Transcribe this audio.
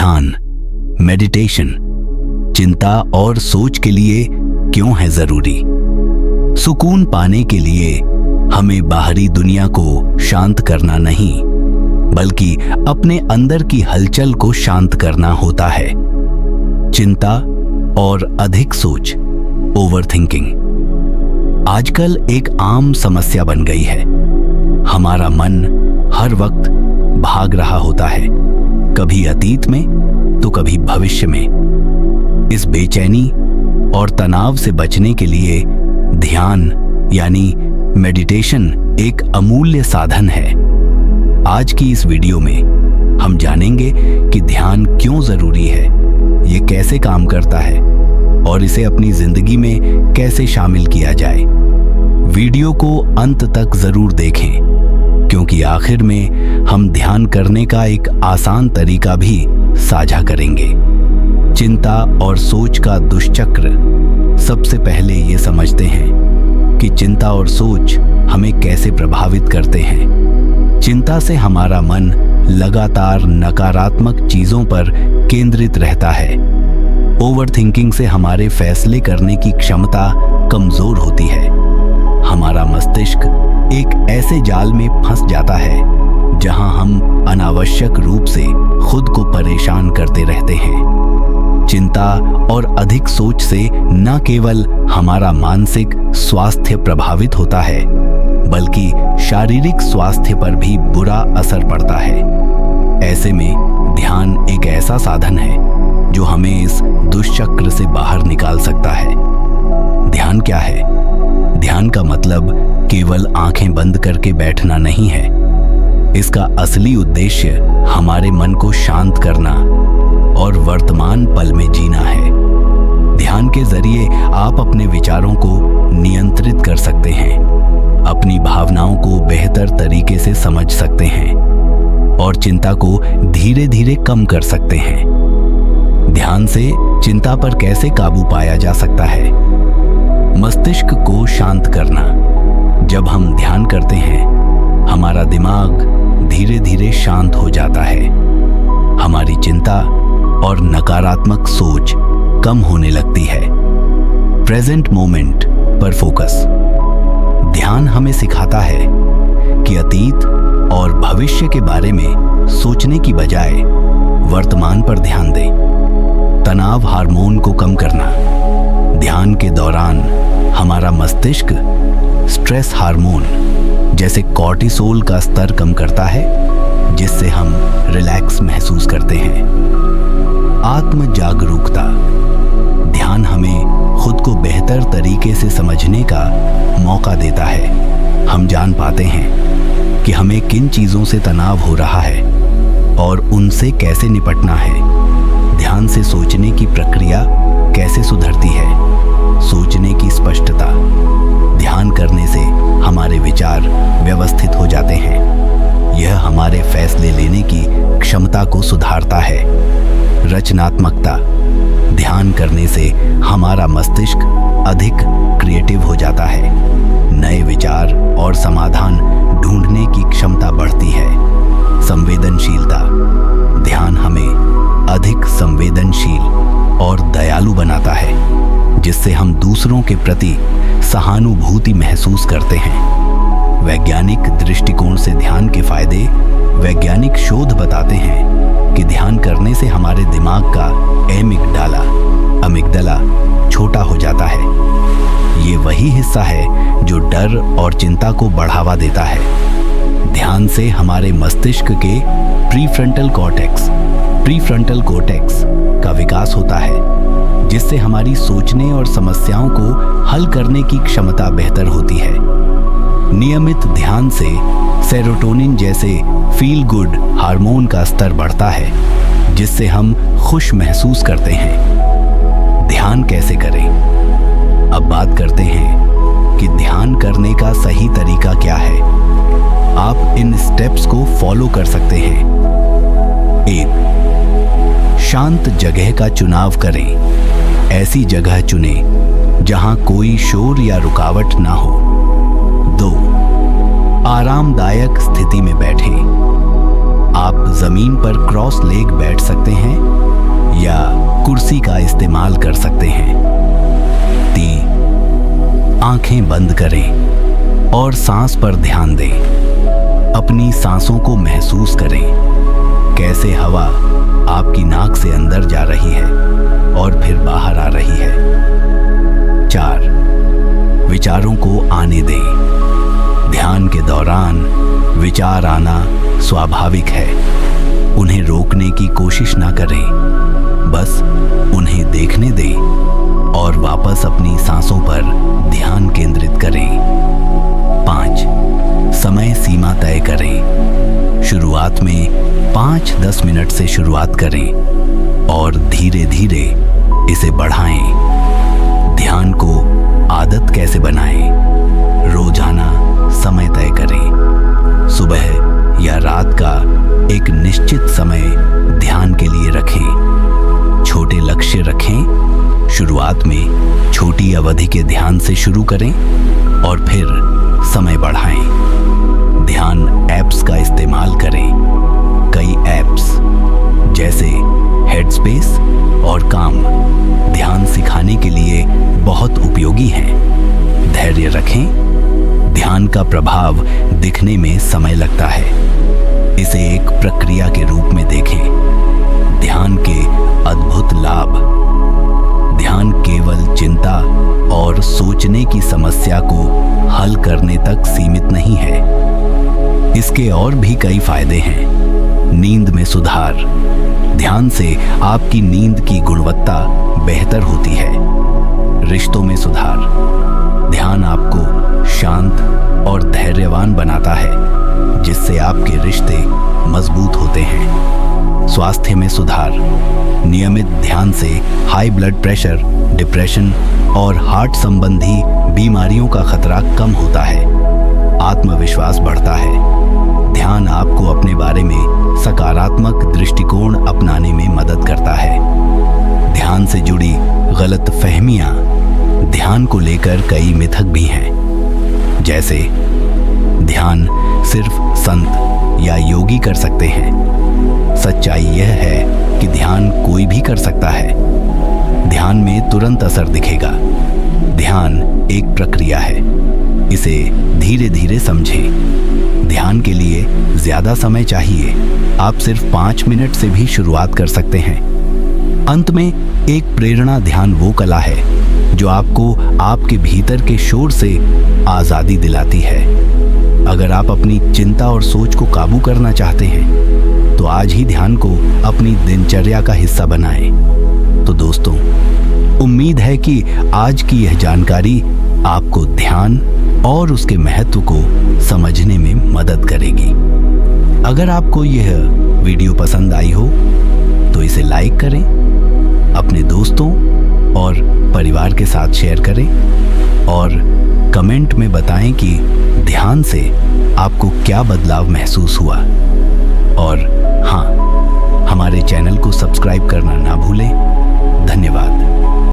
ध्यान, मेडिटेशन, चिंता और सोच के लिए क्यों है जरूरी? सुकून पाने के लिए हमें बाहरी दुनिया को शांत करना नहीं, बल्कि अपने अंदर की हलचल को शांत करना होता है। चिंता और अधिक सोच, ओवरथिंकिंग, आजकल एक आम समस्या बन गई है। हमारा मन हर वक्त भाग रहा होता है, कभी अतीत में तो कभी भविष्य में। इस बेचैनी और तनाव से बचने के लिए ध्यान यानी मेडिटेशन एक अमूल्य साधन है। आज की इस वीडियो में हम जानेंगे कि ध्यान क्यों जरूरी है, ये कैसे काम करता है और इसे अपनी जिंदगी में कैसे शामिल किया जाए। वीडियो को अंत तक जरूर देखें, क्योंकि आखिर में हम ध्यान करने का एक आसान तरीका भी साझा करेंगे। चिंता और सोच का दुष्चक्र। सबसे पहले ये समझते हैं कि चिंता और सोच हमें कैसे प्रभावित करते हैं। चिंता से हमारा मन लगातार नकारात्मक चीजों पर केंद्रित रहता है। ओवरथिंकिंग से हमारे फैसले करने की क्षमता कमजोर होती है। हमारा मस्तिष्क एक ऐसे जाल में फंस जाता है जहां हम अनावश्यक रूप से खुद को परेशान करते रहते हैं। चिंता और अधिक सोच से न केवल हमारा मानसिक स्वास्थ्य प्रभावित होता है, बल्कि शारीरिक स्वास्थ्य पर भी बुरा असर पड़ता है। ऐसे में ध्यान एक ऐसा साधन है जो हमें इस दुष्चक्र से बाहर निकाल सकता है। ध्यान क्या है? ध्यान का मतलब केवल आंखें बंद करके बैठना नहीं है। इसका असली उद्देश्य हमारे मन को शांत करना और वर्तमान पल में जीना है। ध्यान के जरिए आप अपने विचारों को नियंत्रित कर सकते हैं, अपनी भावनाओं को बेहतर तरीके से समझ सकते हैं और चिंता को धीरे धीरे कम कर सकते हैं। ध्यान से चिंता पर कैसे काबू पाया जा सकता है? मस्तिष्क को शांत करना। जब हम ध्यान करते हैं, हमारा दिमाग धीरे धीरे शांत हो जाता है। हमारी चिंता और नकारात्मक सोच कम होने लगती है। प्रेजेंट मोमेंट पर फोकस। ध्यान हमें सिखाता है कि अतीत और भविष्य के बारे में सोचने की बजाय वर्तमान पर ध्यान दें। तनाव हार्मोन को कम करना। ध्यान के दौरान हमारा मस्तिष्क स्ट्रेस हार्मोन जैसे कॉर्टिसोल का स्तर कम करता है, जिससे हम रिलैक्स महसूस करते हैं। आत्म जागरूकता। ध्यान हमें खुद को बेहतर तरीके से समझने का मौका देता है। हम जान पाते हैं कि हमें किन चीजों से तनाव हो रहा है और उनसे कैसे निपटना है। ध्यान से सोचने की प्रक्रिया कैसे सुधरती है। सोचने की स्पष्टता। ध्यान करने से हमारे विचार व्यवस्थित हो जाते हैं। यह हमारे फैसले लेने की क्षमता को सुधारता है। रचनात्मकता। ध्यान करने से हमारा मस्तिष्क अधिक क्रिएटिव हो जाता है। नए विचार और समाधान ढूंढने की क्षमता बढ़ती है। संवेदनशीलता। ध्यान हमें अधिक संवेदनशील और दयालु बनाता है, जिससे हम दूसरों के प्रति सहानुभूति महसूस करते हैं। वैज्ञानिक दृष्टिकोण से ध्यान के फायदे। वैज्ञानिक शोध बताते हैं कि ध्यान करने से हमारे दिमाग का अमिगडाला छोटा हो जाता है। ये वही हिस्सा है जो डर और चिंता को बढ़ावा देता है। ध्यान से हमारे मस्तिष्क के प्रीफ्रंटल कॉर्टेक्स का विकास होता है, जिससे हमारी सोचने और समस्याओं को हल करने की क्षमता बेहतर होती है। नियमित ध्यान से सेरोटोनिन जैसे फील गुड हार्मोन का स्तर बढ़ता है, जिससे हम खुश महसूस करते हैं। ध्यान कैसे करें? अब बात करते हैं कि ध्यान करने का सही तरीका क्या है। आप इन स्टेप्स को फॉलो कर सकते हैं। 1. शांत जगह का चुनाव करें। ऐसी जगह चुनें जहां कोई शोर या रुकावट ना हो। 2. आरामदायक स्थिति में बैठें। आप जमीन पर क्रॉस लेग बैठ सकते हैं कुर्सी का इस्तेमाल कर सकते हैं। 3. आंखें बंद करें और सांस पर ध्यान दें। अपनी सांसों को महसूस करें, कैसे हवा आपकी नाक से अंदर जा रही है और फिर बाहर आ रही है। 4. विचारों को आने दें। ध्यान के दौरान विचार आना स्वाभाविक है। उन्हें रोकने की कोशिश ना करें, बस उन्हें देखने दें और वापस अपनी सांसों पर ध्यान केंद्रित करें। 5. समय सीमा तय करें। शुरुआत में 5-10 मिनट से शुरुआत करें और धीरे धीरे इसे बढ़ाएं। ध्यान को आदत कैसे बनाएं? रोजाना समय तय करें। सुबह या रात का एक निश्चित समय ध्यान के लिए रखें। छोटे लक्ष्य रखें। शुरुआत में छोटी अवधि के ध्यान से शुरू करें और फिर समय बढ़ाएं। ध्यान ऐप्स का इस्तेमाल करें। कई ऐप्स जैसे हेडस्पेस और काम ध्यान सिखाने के लिए बहुत उपयोगी हैं। धैर्य रखें। ध्यान का प्रभाव दिखने में समय लगता है। इसे एक प्रक्रिया के रूप में देखें। ध्यान के अद्भुत लाभ। ध्यान केवल चिंता और सोचने की समस्या को हल करने तक सीमित नहीं है। इसके और भी कई फायदे हैं। नींद में सुधार। ध्यान से आपकी नींद की गुणवत्ता बेहतर होती है। रिश्तों में सुधार। ध्यान आपको शांत और धैर्यवान बनाता है, जिससे आपके रिश्ते मजबूत होते हैं। स्वास्थ्य में सुधार। नियमित ध्यान से हाई ब्लड प्रेशर, डिप्रेशन और हार्ट संबंधी बीमारियों का खतरा कम होता है। आत्मविश्वास बढ़ता है। ध्यान आपको अपने बारे में सकारात्मक दृष्टिकोण अपनाने में मदद करता है। ध्यान से जुड़ी गलत फहमियां। ध्यान को लेकर कई मिथक भी हैं, जैसे ध्यान सिर्फ संत या योगी कर सकते हैं। सच्चाई यह है कि ध्यान कोई भी कर सकता है। ध्यान में तुरंत असर दिखेगा। ध्यान एक प्रक्रिया है, इसे धीरे धीरे समझें। ध्यान के लिए ज्यादा समय चाहिए। आप सिर्फ 5 मिनट से भी शुरुआत कर सकते हैं। अंत में एक प्रेरणा ध्यान वो कला है जो आपको आपके भीतर के शोर से आजादी दिलाती है। अगर आप अपनी चिंता और सोच को काबू करना चाहते हैं तो आज ही ध्यान को अपनी दिनचर्या का हिस्सा बनाएं। तो दोस्तों, उम्मीद है कि आज की यह जानकारी आपको ध्यान और उसके महत्व को समझने में मदद करेगी। अगर आपको यह वीडियो पसंद आई हो तो इसे लाइक करें, अपने दोस्तों और परिवार के साथ शेयर करें और कमेंट में बताएं कि ध्यान से आपको क्या बदलाव महसूस हुआ। और हाँ, हमारे चैनल को सब्सक्राइब करना ना भूलें। धन्यवाद।